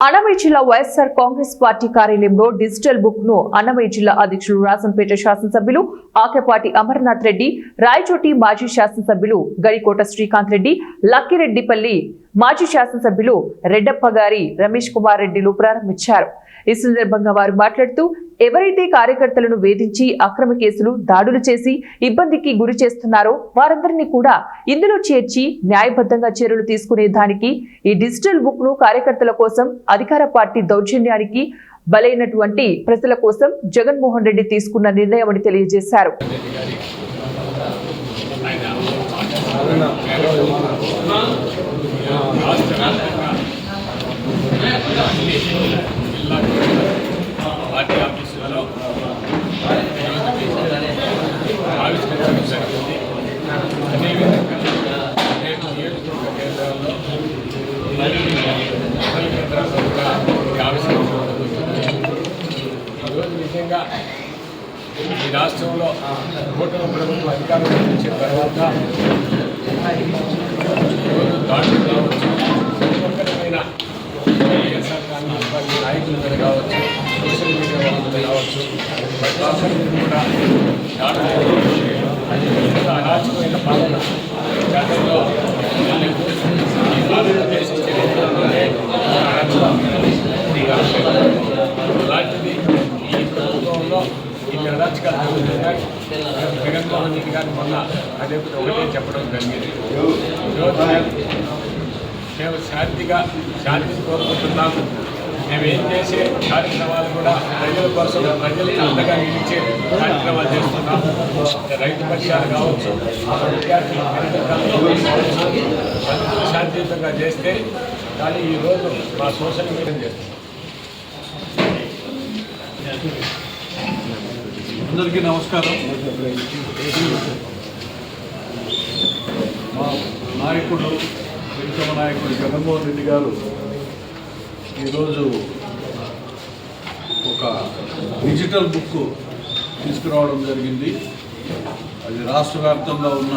అన్నమయ్య జిల్లా వైఎస్ఆర్ కాంగ్రెస్ పార్టీ కార్యాలయంలో digital book ను అన్నమయ్య జిల్లా అధ్యక్షులు రాజంపేట శాసనసభ్యులు ఆకేపాటి అమర్నాథ్ రెడ్డి, రాయచోటి మాజీ శాసనసభ్యులు గడికోట శ్రీకాంత్ రెడ్డి, లక్కిరెడ్డిపల్లి మాజీ శాసనసభ్యులు రెడ్డప్పగారి రమేష్ కుమార్ రెడ్డిలు ప్రారంభించారు. ఈ సందర్భంగా వారు మాట్లాడుతూ ఎవరైతే కార్యకర్తలను వేధించి అక్రమ కేసులు, దాడులు చేసి ఇబ్బందికి గురి చేస్తున్నారో వారందరినీ కూడా ఇందులో చేర్చి న్యాయబద్ధంగా చర్యలు తీసుకునే దానికి ఈ డిజిటల్ బుక్ ను కార్యకర్తల కోసం, అధికార పార్టీ దౌర్జన్యానికి బలైనటువంటి ప్రజల కోసం జగన్మోహన్ రెడ్డి తీసుకున్న నిర్ణయం అని తెలియజేశారు. పార్టీ ఆఫీసులలో ఆవిష్కరించడం జరిగింది. అదేవిధంగా రేపు నియోజకవర్గ కేంద్రాల్లో కేంద్రాల్లో కూడా ఆవిష్కరించడం జరుగుతుంది. ఈరోజు నిజంగా ఈ రాష్ట్రంలో కూటమి ప్రభుత్వం అధికారంలోకి వచ్చిన తర్వాత ఈరోజు దాడులు కావచ్చు, ఒక్కొక్కరిపైన నాయకుల మీద కావచ్చు, సోషల్ మీడియా వాళ్ళ మీద కావచ్చు, ప్రతి ఒక్కరి కూడా అరాచకమైన పాలన గతంలో ఆంధ్రప్రదేశ్ చరిత్రలోనే అలాంటిది ఈ ప్రభుత్వంలో ఇన్ని అరాచకాలు జరుగుతున్నాయి. జగన్మోహన్ రెడ్డి గారు మొన్న అదే ఒకటే చెప్పడం జరిగింది. ఈరోజు మేము శాంతిని కోరుకుంటున్నాము. మేము ఏం చేసే కార్యక్రమాలు కూడా ప్రజల కోసం, ప్రజలకు అండగా నిలిచే కార్యక్రమాలు చేస్తున్నాము. రైతు పక్షాలు కావచ్చు, విద్యార్థులు శాంతియుతంగా చేస్తే కానీ ఈరోజు మా సోషల్ మీడియా చేస్తాం. అందరికీ నమస్కారం. మా నాయకుడు, ప్రియతమ నాయకుడు జగన్మోహన్ రెడ్డి గారు ఈరోజు ఒక డిజిటల్ బుక్ తీసుకురావడం జరిగింది. అది రాష్ట్ర వ్యాప్తంగా ఉన్న